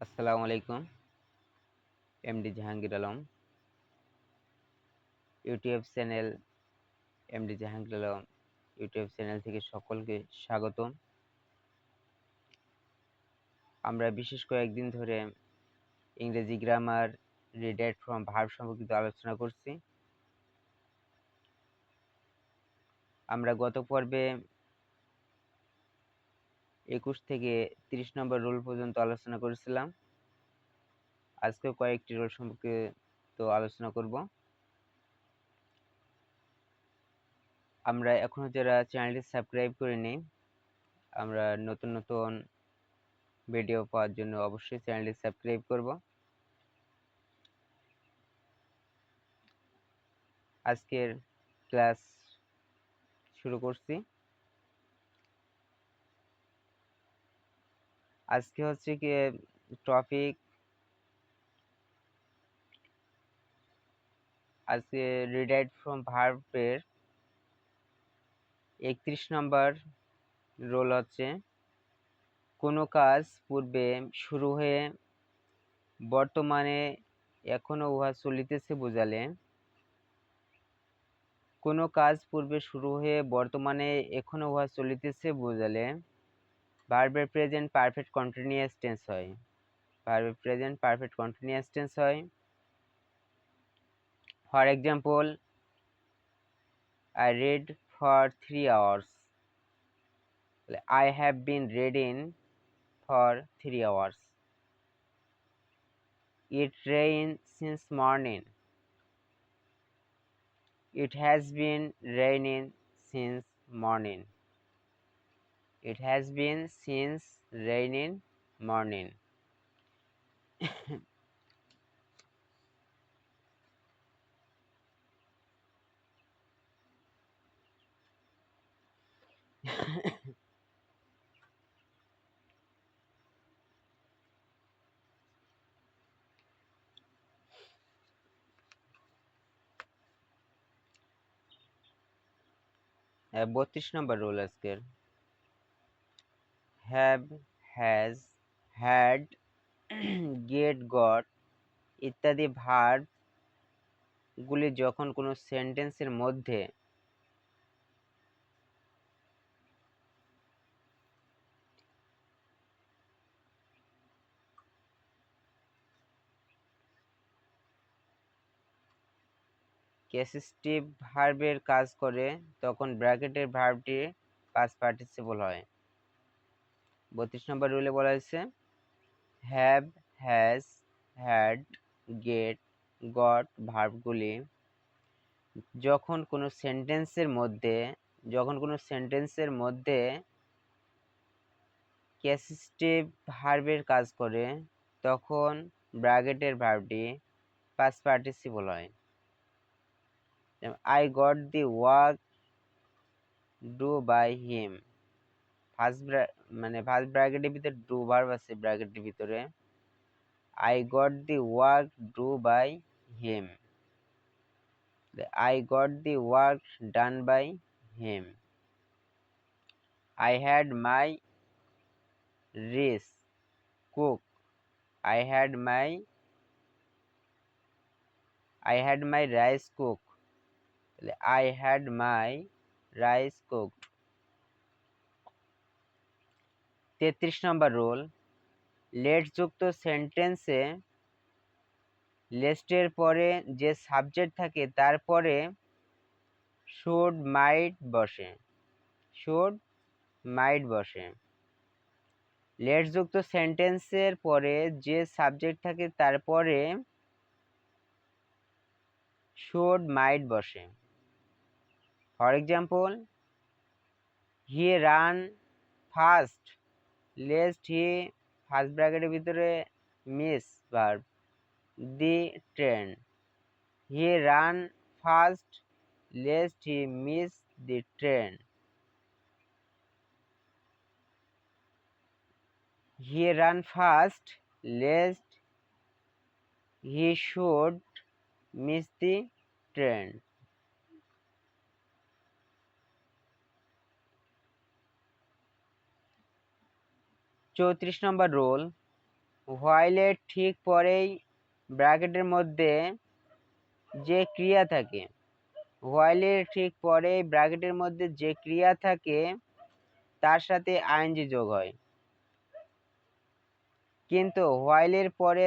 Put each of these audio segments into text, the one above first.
আসসালামু আলাইকুম। MD Jahangir Alam, YouTube channel MD Jahangir Alam YouTube channel থেকে সকলকে স্বাগতম। আমরা বিশেষ কয়েকদিন ধরে ইংরেজি গ্রামার, রিডাইট ফ্রম ভার্ব সম্পর্কিত আলোচনা করছি। আমরা গত পর্বে 21 থেকে 30 নম্বর রুল পর্যন্ত আলোচনা করেছিলাম। আজকে কয়েকটি রুল সম্পর্কে আলোচনা করব। আমরা এখনো যারা চ্যানেলটি সাবস্ক্রাইব করিনি, আমরা নতুন নতুন ভিডিও পাওয়ার জন্য অবশ্যই চ্যানেলটি সাবস্ক্রাইব করব। আজকের ক্লাস শুরু করছি। আজকে হচ্ছে কি টপিক, আজকে রিডাইট ফ্রম ভার্বের 31 নম্বর রোল হচ্ছে কোনো কাজ পূর্বে শুরু হয়ে বর্তমানে এখনো উহা চলিতেছে বোঝালে, কোনো কাজ পূর্বে শুরু হয়ে বর্তমানে এখনো উহা চলিতেছে বোঝালে ভার্বের প্রেজেন্ট পারফেক্ট কন্টিনিউয়াস টেন্স হয়। ভার্বের প্রেজেন্ট পারফেক্ট কন্টিনিউয়াস টেন্স হয়। For example, I read for 3 hours. I have been reading for 3 hours. It rained since morning. It has been raining since morning. It has been since raining morning. 32 number rule আজকের have, has, had, get, got ইত্যাদি verb গুলি যখন কোনো সেন্টেন্সের মধ্যে কেসিস্টিভ ভার্বের কাজ করে তখন ব্র্যাকেটের ভার্বটি পাস্ট পার্টিসিপল হয়। 32 নম্বর রুলে বলা হয়েছে have, has, had, get, got ভার্বগুলি যখন কোনো সেন্টেন্সের মধ্যে কেসিস্টিভ ভার্বের কাজ করে তখন ব্র্যাকেটের ভার্বটি পাস্ট পার্টিসিপল হয়। I got the work do by him. First ব্র্যাকেটের ভিতরে ডু ভার্ব আছে ব্র্যাকেটের ভিতরে। I got the work do by him. I got the work done by him. I had my rice cook. I had my rice cook. I had my rice cooked. 33 number rule lest যুক্ত সেন্টেন্সে লেস্টের পরে যে subject থাকে তারপরে should, মাইট বসে। Should, মাইট বসে। Late যুক্ত সেন্টেন্সের পরে যে সাবজেক্ট থাকে তারপরে শুড, মাইট বসে। For example, he ran fast lest he first ব্র্যাকেটের ভিতরে miss verb the train. He ran fast lest he miss the train. He ran fast lest he should miss the train. 34 number rule হোয়াইলের ঠিক পরেই ব্র্যাকেটের মধ্যে যে ক্রিয়া থাকে, হোয়াইলের ঠিক পরে ব্র্যাকেটের মধ্যে যে ক্রিয়া থাকে তার সাথে আইএনজি যোগ হয়। কিন্তু হোয়াইলের পরে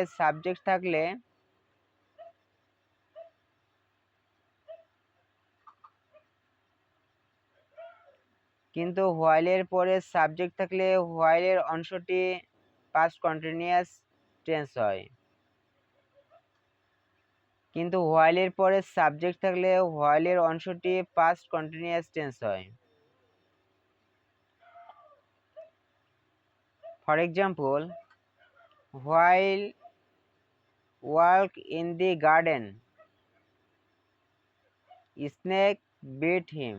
সাবজেক্ট থাকলে হোয়াইলের অংশটি পাস্ট কন্টিনিউয়াস টেন্স হয়। কিন্তু হোয়াইলের পরে সাবজেক্ট থাকলে হোয়াইলের অংশটি পাস্ট কন্টিনিউয়াস টেন্স হয়। For example, while walk in the garden, snake bit him.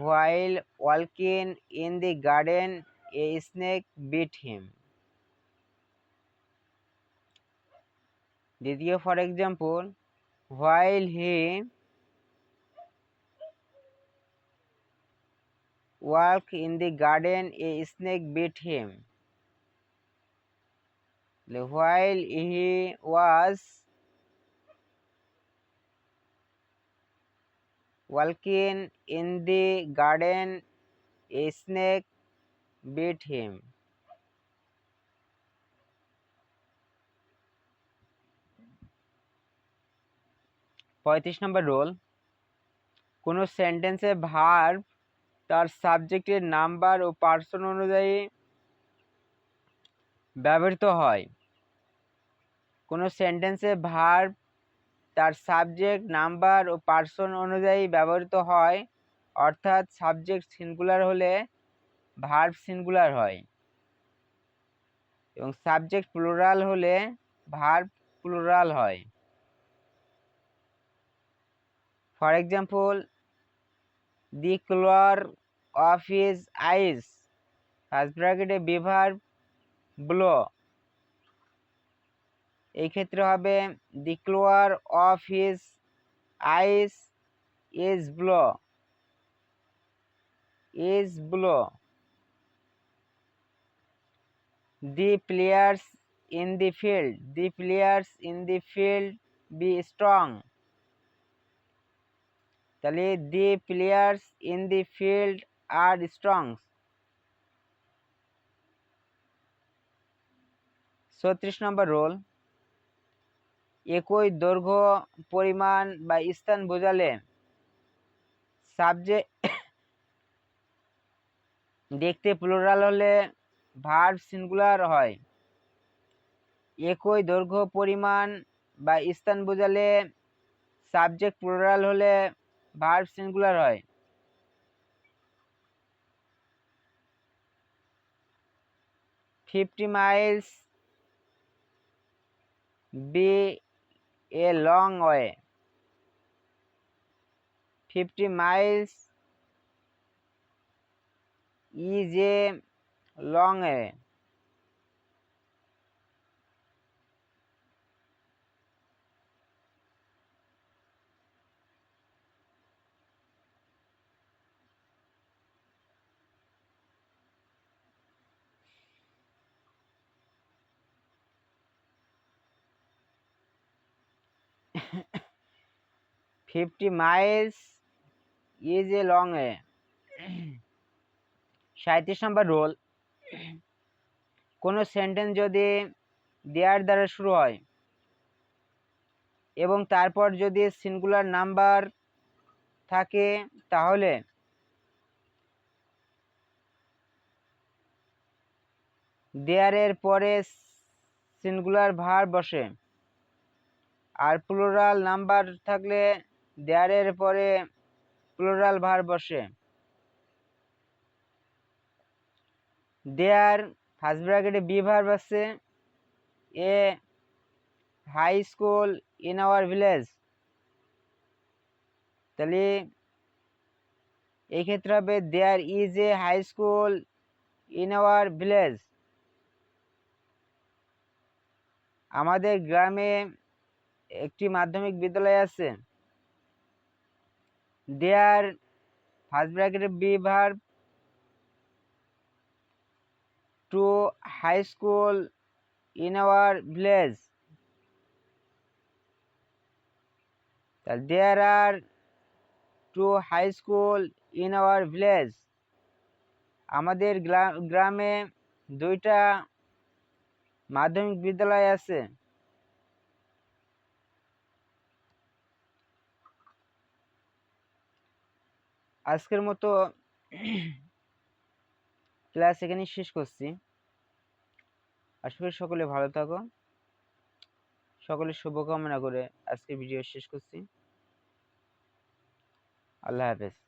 While walking in the garden, a snake bit him. দ্বিতীয় for example, while he walked in the garden, a snake bit him. While he was walking in the garden, a snake bit him. 35 number rule, কোনো সেন্টেন্সে verb তার সাবজেক্টের number ও person অনুযায়ী ব্যবহৃত হয়। কোনো সেন্টেন্সে ভার্ব তার সাবজেক্ট নাম্বার ও পার্সন অনুযায়ী ব্যবহৃত হয়, অর্থাৎ সাবজেক্ট সিঙ্গুলার হলে ভার্ব সিঙ্গুলার হয় এবং সাবজেক্ট প্লুরাল হলে ভার্ব প্লুরাল হয়। For example, the colour of his eyes, first ব্র্যাকেটে বি ভার্ব ব্লো। এই ক্ষেত্রে হবে the colour of his eyes is blue, is blue. The players in the field be strong. তাহলে the players in the field are strong. 36 number rule, একই দৈর্ঘ্য, পরিমাণ বা স্থান বোঝালে সাবজেক্ট দেখতে প্লুরাল হলে ভার্ব সিঙ্গুলার হয়। একই দৈর্ঘ্য, পরিমাণ বা স্থান বোঝালে সাবজেক্ট প্লুরাল হলে ভার্ব সিঙ্গুলার হয়। "50 miles be a long way." 50 miles is a long way. "50 miles is a long way." 37 number rule, কোনো সেন্টেন্স যদি দেয়ার দ্বারা শুরু হয় এবং তারপর যদি সিঙ্গুলার নাম্বার থাকে তাহলে দেয়ারের পরে সিঙ্গুলার ভার্ব বসে, আর প্লুরাল নাম্বার থাকলে দেয়ারের পরে প্লুরাল ভার্ব বসে। দেয়ার ফার্স্ট ব্র্যাকেটে বি ভার্ব আছে, a high school in our village. তাহলে এই ক্ষেত্রে হবে there is a high school in our village. আমাদের গ্রামে একটি মাধ্যমিক বিদ্যালয় আছে। দেয়ার ফার্স্ট ব্র্যাকেটে be verb two high school in our village. There are two high school in our village. আমাদের গ্রামে 2টা মাধ্যমিক বিদ্যালয় আছে। আজকের মতো ক্লাস এখানেই শেষ করছি। আশা করি সকলে ভালো থাকো। সকলের শুভকামনা করে আজকের ভিডিও শেষ করছি। আল্লাহ হাফেজ।